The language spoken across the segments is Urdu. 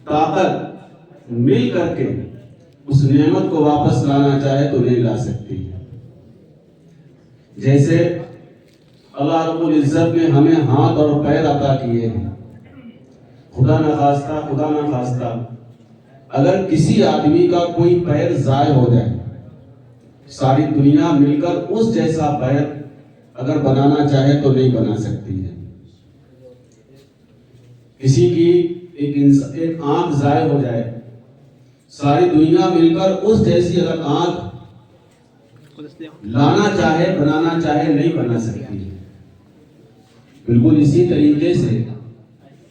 طاقت مل کر کے اس نعمت کو واپس لانا چاہے تو نہیں لا سکتی ہے۔ جیسے اللہ رب العزت نے ہمیں ہاتھ اور پیر عطا کیے ہیں، خدا نہ خواستہ اگر کسی آدمی کا کوئی پیر ضائع ہو جائے، ساری دنیا مل کر اس جیسا پیر اگر بنانا چاہے تو نہیں بنا سکتی ہے۔ کسی کی ایک آنکھ ضائع ہو جائے، ساری دنیا مل کر اس جیسی اگر آنکھ لانا چاہے، بنانا چاہے، نہیں بنا سکتی ہے۔ بالکل اسی طریقے سے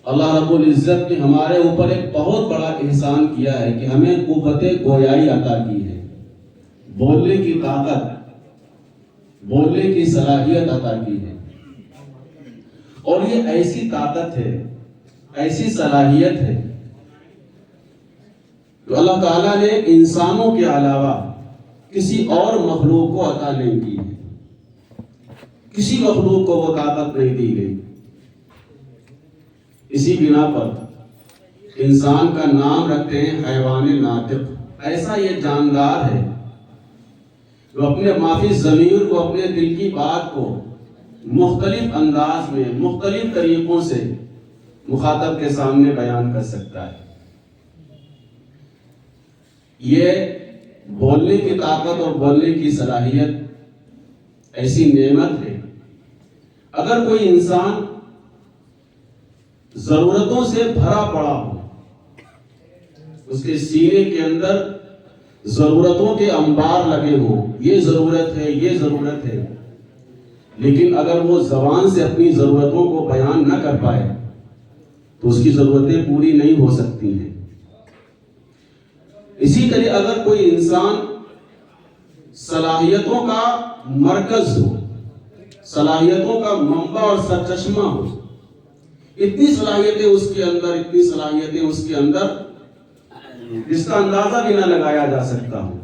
اللہ رب العزت نے ہمارے اوپر ایک بہت بڑا احسان کیا ہے کہ ہمیں قوت گویائی عطا کی ہے، بولنے کی طاقت، بولنے کی صلاحیت عطا کی ہے۔ اور یہ ایسی طاقت ہے، ایسی صلاحیت ہے جو اللہ تعالیٰ نے انسانوں کے علاوہ کسی اور مخلوق کو عطا نہیں کی ہے، کسی مخلوق کو وہ طاقت نہیں دی گئی۔ اسی بنا پر انسان کا نام رکھتے ہیں حیوان ناطق۔ ایسا یہ جاندار ہے جو اپنے مافی ضمیر کو، اپنے دل کی بات کو مختلف انداز میں، مختلف طریقوں سے مخاطب کے سامنے بیان کر سکتا ہے۔ یہ بولنے کی طاقت اور بولنے کی صلاحیت ایسی نعمت ہے، اگر کوئی انسان ضرورتوں سے بھرا پڑا ہو، اس کے سینے کے اندر ضرورتوں کے انبار لگے ہوں، یہ ضرورت ہے، یہ ضرورت ہے، لیکن اگر وہ زبان سے اپنی ضرورتوں کو بیان نہ کر پائے تو اس کی ضرورتیں پوری نہیں ہو سکتی ہیں۔ اسی طرح اگر کوئی انسان صلاحیتوں کا مرکز ہو، صلاحیتوں کا منبع اور سرچشمہ ہو، اتنی صلاحیتیں اس کے اندر، اتنی صلاحیتیں اس کے اندر جس کا اندازہ بھی نہ لگایا جا سکتا ہو،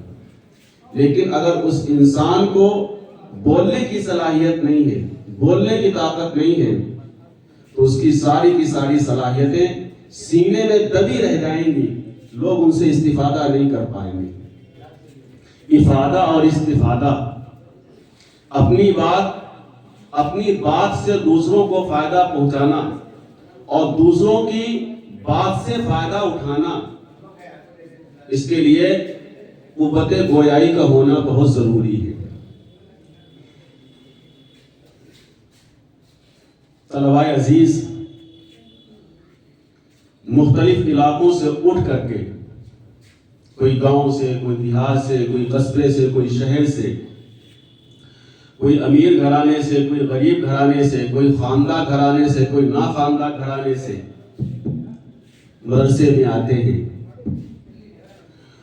لیکن اگر اس انسان کو بولنے کی صلاحیت نہیں ہے، بولنے کی طاقت نہیں ہے، تو اس کی ساری صلاحیتیں سینے میں دبی رہ جائیں گی، لوگ ان سے استفادہ نہیں کر پائیں گے۔ افادہ اور استفادہ، اپنی بات سے دوسروں کو فائدہ پہنچانا اور دوسروں کی بات سے فائدہ اٹھانا، اس کے لیے قوت گویائی کا ہونا بہت ضروری ہے۔ طلباء عزیز، مختلف علاقوں سے اٹھ کر کے، کوئی گاؤں سے، کوئی دیہات سے، کوئی قصبے سے، کوئی شہر سے، کوئی امیر گھرانے سے، کوئی غریب گھرانے سے، کوئی خواندہ گھرانے سے، کوئی ناخواندہ گھرانے سے مدرسے میں آتے ہیں،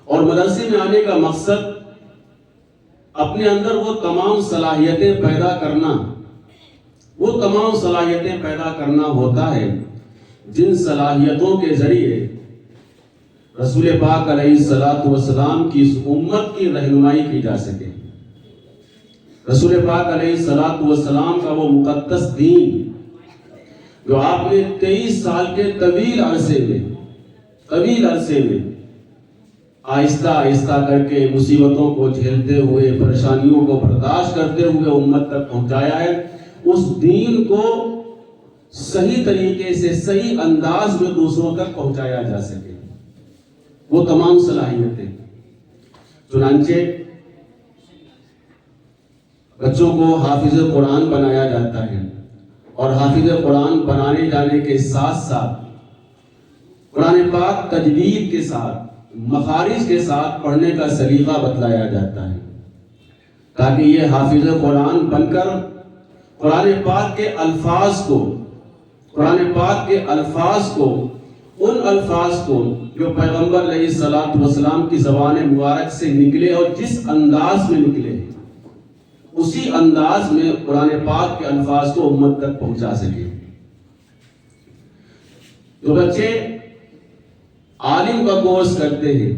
اور مدرسے میں آنے کا مقصد اپنے اندر وہ تمام صلاحیتیں پیدا کرنا ہوتا ہے جن صلاحیتوں کے ذریعے رسول پاک علیہ السلام کی اس امت کی رہنمائی کی جا سکے۔ رسول پاک علیہ السلام کا وہ مقدس دین جو آپ نے 23 سال کے طویل عرصے میں آہستہ آہستہ کر کے مصیبتوں کو جھیلتے ہوئے، پریشانیوں کو برداشت کرتے ہوئے امت تک پہنچایا ہے، اس دین کو صحیح طریقے سے، صحیح انداز میں دوسروں تک پہنچایا جا سکے، وہ تمام صلاحیتیں۔ چنانچہ بچوں کو حافظ قرآن بنایا جاتا ہے، اور حافظ قرآن بنانے جانے کے ساتھ ساتھ قرآن پاک تجوید کے ساتھ، مخارج کے ساتھ پڑھنے کا سلیقہ بتلایا جاتا ہے، تاکہ یہ حافظ قرآن بن کر قرآن پاک کے الفاظ کو ان الفاظ کو جو پیغمبر علیہ السلام کی زبان مبارک سے نکلے اور جس انداز میں نکلے، اسی انداز میں قرآن پاک کے الفاظ کو امت تک پہنچا سکے۔ جو بچے عالم کا کورس کرتے ہیں،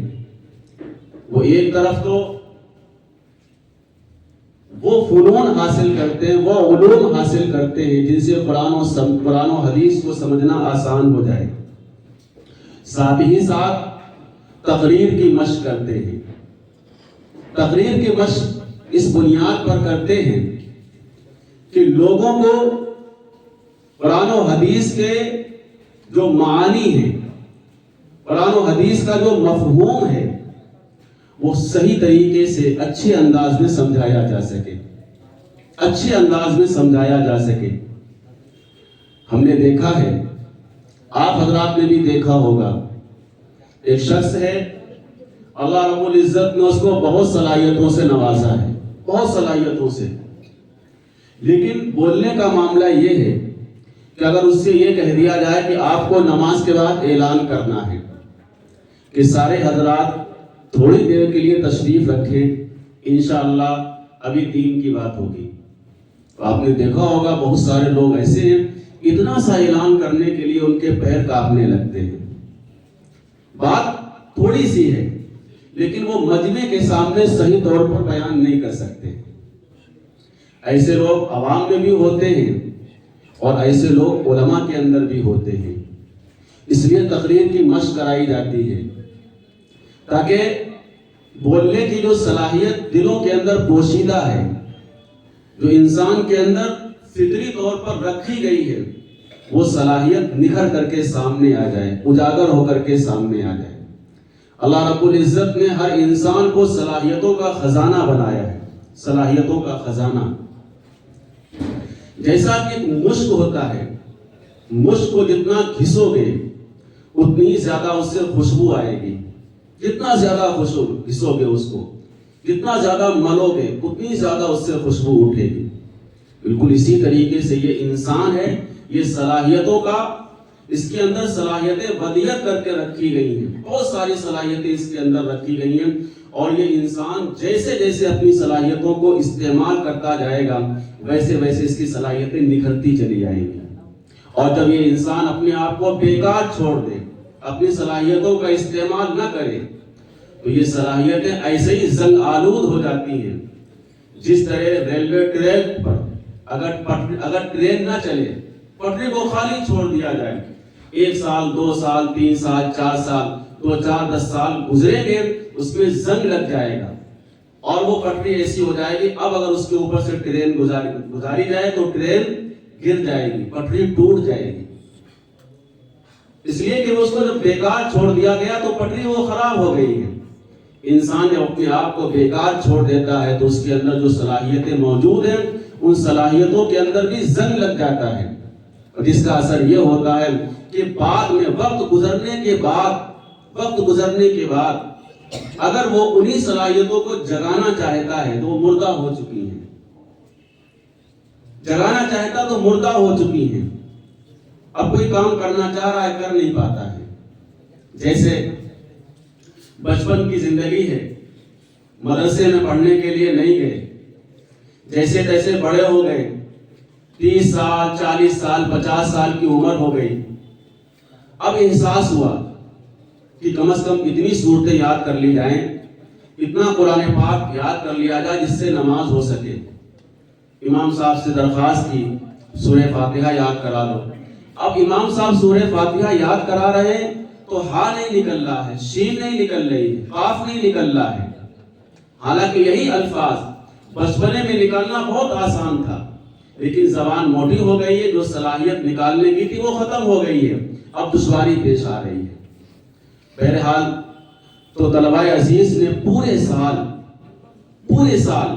وہ ایک طرف تو وہ فنون حاصل کرتے ہیں، وہ علوم حاصل کرتے ہیں جن سے قرآن و حدیث کو سمجھنا آسان ہو جائے۔ ساتھ ہی ساتھ تقریر کی مشق کرتے ہیں۔ تقریر کی مشق اس بنیاد پر کرتے ہیں کہ لوگوں کو قرآن و حدیث کے جو معانی ہیں، قرآن و حدیث کا جو مفہوم ہے، وہ صحیح طریقے سے اچھے انداز میں سمجھایا جا سکے، اچھے انداز میں سمجھایا جا سکے۔ ہم نے دیکھا ہے، آپ حضرات نے بھی دیکھا ہوگا، ایک شخص ہے، اللہ رب العزت نے اس کو بہت صلاحیتوں سے نوازا ہے، بہت صلاحیتوں سے، لیکن بولنے کا معاملہ یہ ہے کہ اگر اس سے یہ کہہ دیا جائے کہ آپ کو نماز کے بعد اعلان کرنا ہے کہ سارے حضرات تھوڑی دیر کے لیے تشریف رکھیں، انشاءاللہ ابھی دین کی بات ہوگی، تو آپ نے دیکھا ہوگا بہت سارے لوگ ایسے ہیں، اتنا سا اعلان کرنے کے لیے ان کے پیر کانپنے لگتے ہیں۔ بات تھوڑی سی ہے لیکن وہ مجمع کے سامنے صحیح طور پر بیان نہیں کر سکتے۔ ایسے لوگ عوام میں بھی ہوتے ہیں اور ایسے لوگ علماء کے اندر بھی ہوتے ہیں۔ اس لیے تقریر کی مشق کرائی جاتی ہے تاکہ بولنے کی جو صلاحیت دلوں کے اندر پوشیدہ ہے، جو انسان کے اندر فطری طور پر رکھی گئی ہے، وہ صلاحیت نکھر کر کے سامنے آ جائے، اجاگر ہو کر کے سامنے آ جائے۔ اللہ رب العزت نے ہر انسان کو صلاحیتوں کا خزانہ بنایا ہے، صلاحیتوں کا خزانہ۔ جیسا کہ ایک مشک ہوتا ہے، مشک کو جتنا گھسو گے اتنی زیادہ اس سے خوشبو آئے گی، جتنا زیادہ گھسو گے اس کو، جتنا زیادہ ملو گے اتنی زیادہ اس سے خوشبو اٹھے گی۔ بالکل اسی طریقے سے یہ انسان ہے، یہ صلاحیتوں کا، اس کے اندر صلاحیتیں ودیت کر کے رکھی گئی ہیں، بہت ساری صلاحیتیں اس کے اندر رکھی گئی ہیں، اور یہ انسان جیسے جیسے اپنی صلاحیتوں کو استعمال کرتا جائے گا ویسے ویسے اس کی صلاحیتیں نکھرتی چلی جائیں گی۔ اور جب یہ انسان اپنے آپ کو بیکار چھوڑ دے، اپنی صلاحیتوں کا استعمال نہ کرے، تو یہ صلاحیتیں ایسے ہی زنگ آلود ہو جاتی ہیں۔ جس طرح ریلوے ٹریک پر اگر ٹرین نہ چلے، پٹری کو خالی چھوڑ دیا جائے، 1 سال 2 سال 3 سال 4 سال 2 4 10 سال گزرے گے، اس میں زنگ لگ جائے گا اور وہ پٹری ایسی ہو جائے گی، اب اگر اس کے اوپر سے ٹرین گزاری جائے تو ٹرین گر جائے گی، پٹری ٹوٹ جائے گی۔ اس لیے کہ اس کو جب بیکار چھوڑ دیا گیا تو پٹری وہ خراب ہو گئی ہے۔ انسان جب اپنے آپ کو بیکار چھوڑ دیتا ہے تو اس کے اندر جو صلاحیتیں موجود ہیں ان صلاحیتوں کے اندر بھی زنگ لگ جاتا ہے، اور جس کا اثر یہ ہوتا ہے کہ بعد میں وقت گزرنے کے بعد اگر وہ انہی صلاحیتوں کو جگانا چاہتا ہے تو وہ مردہ ہو چکی ہیں، جگانا چاہتا تو مردہ ہو چکی ہیں، اب کوئی کام کرنا چاہ رہا ہے کر نہیں پاتا ہے۔ جیسے بچپن کی زندگی ہے، مدرسے میں پڑھنے کے لیے نہیں گئے، جیسے تیسے بڑے ہو گئے، 30 سال 40 سال 50 سال کی عمر ہو گئی، اب احساس ہوا کہ کم از کم اتنی صورتیں یاد کر لی جائیں، اتنا قرآن پاک یاد کر لیا جائے جس سے نماز ہو سکے۔ امام صاحب سے درخواست کی سورہ فاتحہ یاد کرا دو۔ اب امام صاحب سورہ فاتحہ یاد کرا رہے ہیں تو ہا نہیں نکل رہا ہے، شین نہیں نکل رہی ہے، قاف نہیں نکل رہا ہے، حالانکہ یہی الفاظ بچپنے میں نکالنا بہت آسان تھا، لیکن زبان موٹی ہو گئی ہے، جو صلاحیت نکالنے کی تھی وہ ختم ہو گئی ہے، اب دشواری پیش آ رہی ہے۔ بہرحال تو طلبہ عزیز نے پورے سال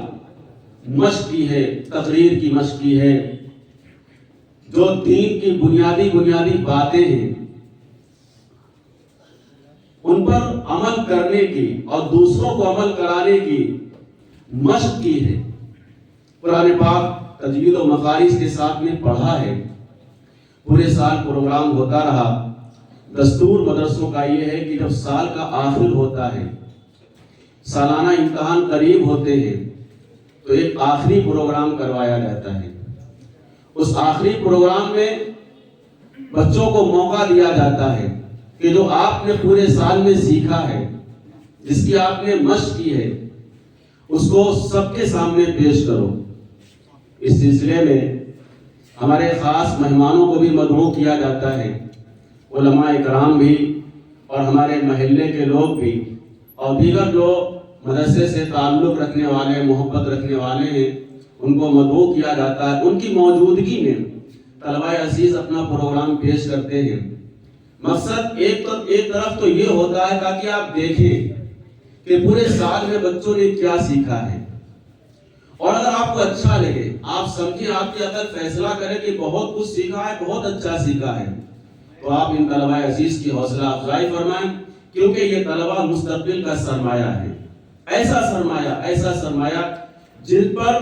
مشق کی ہے، تقریر کی مشق کی ہے، جو دین کی بنیادی باتیں ہیں ان پر عمل کرنے کی اور دوسروں کو عمل کرانے کی مشق کی ہے۔ قرآن پاک تجوید و مخارج کے ساتھ میں پڑھا ہے، پورے سال پروگرام ہوتا رہا۔ دستور مدرسوں کا یہ ہے کہ جب سال کا آخر ہوتا ہے، سالانہ امتحان قریب ہوتے ہیں، تو ایک آخری پروگرام کروایا جاتا ہے۔ اس آخری پروگرام میں بچوں کو موقع دیا جاتا ہے کہ جو آپ نے پورے سال میں سیکھا ہے، جس کی آپ نے مشق کی ہے، اس کو سب کے سامنے پیش کرو۔ اس سلسلے میں ہمارے خاص مہمانوں کو بھی مدعو کیا جاتا ہے، علماء اکرام بھی اور ہمارے محلے کے لوگ بھی اور دیگر جو مدرسے سے تعلق رکھنے والے محبت رکھنے والے ہیں ان کو مدعو کیا جاتا ہے. ان کی موجودگی میں طلبہ عزیز اپنا پروگرام پیش کرتے ہیں. مقصد ایک طرف تو یہ ہوتا ہے تاکہ آپ دیکھیں کہ پورے سال میں بچوں نے کیا سیکھا ہے، اور اگر آپ کو اچھا لگے، آپ سمجھیں، آپ کی عقل فیصلہ کرے کہ بہت کچھ سیکھا ہے، بہت اچھا سیکھا ہے، تو آپ ان طلبہ عزیز کی حوصلہ افزائی فرمائیں، کیونکہ یہ طلبہ مستقبل کا سرمایہ ہے. ایسا سرمایہ جن پر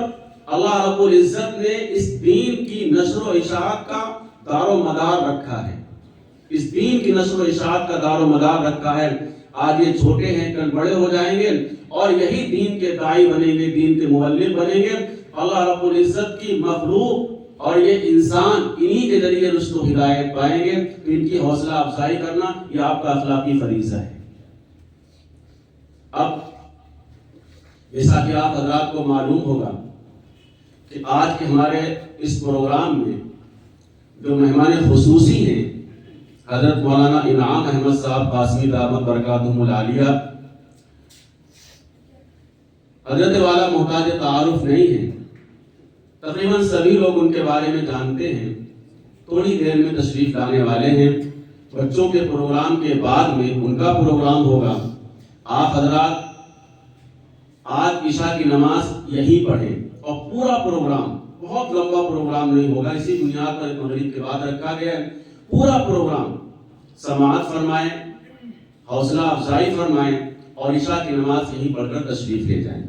اللہ رب العزت نے اس دین کی نشر و اشاعت کا دار و مدار رکھا ہے. اس دین کی نشر و اشاعت کا دار و مدار رکھا ہے. آج یہ چھوٹے ہیں، کل بڑے ہو جائیں گے اور یہی دین کے داعی بنیں گے، دین کے مبلغ بنیں گے. اللہ رب العزت کی مخلوق اور یہ انسان انہی کے ذریعے رشد و ہدایت پائیں گے. تو ان کی حوصلہ افزائی کرنا یہ آپ کا اخلاقی فریضہ ہے. اب جیسا کہ آپ حضرات کو معلوم ہوگا کہ آج کے ہمارے اس پروگرام میں جو مہمان خصوصی ہیں حضرت مولانا انعام احمد صاحب قاسمی دامت برکاتہم العالیہ، حضرت والا محتاج تعارف نہیں ہے. تقریباً سبھی لوگ ان کے بارے میں جانتے ہیں. تھوڑی دیر میں تشریف لانے والے ہیں. بچوں کے پروگرام کے بعد میں ان کا پروگرام ہوگا. آپ حضرات آج عشاء کی نماز یہی پڑھیں اور پورا پروگرام، بہت لمبا پروگرام نہیں ہوگا، اسی بنیاد پر مغرب کے بعد رکھا گیا ہے. پورا پروگرام سماعت فرمائیں، حوصلہ افزائی فرمائیں اور عشاء کی نماز یہیں پڑھ کر تشریف لے جائیں.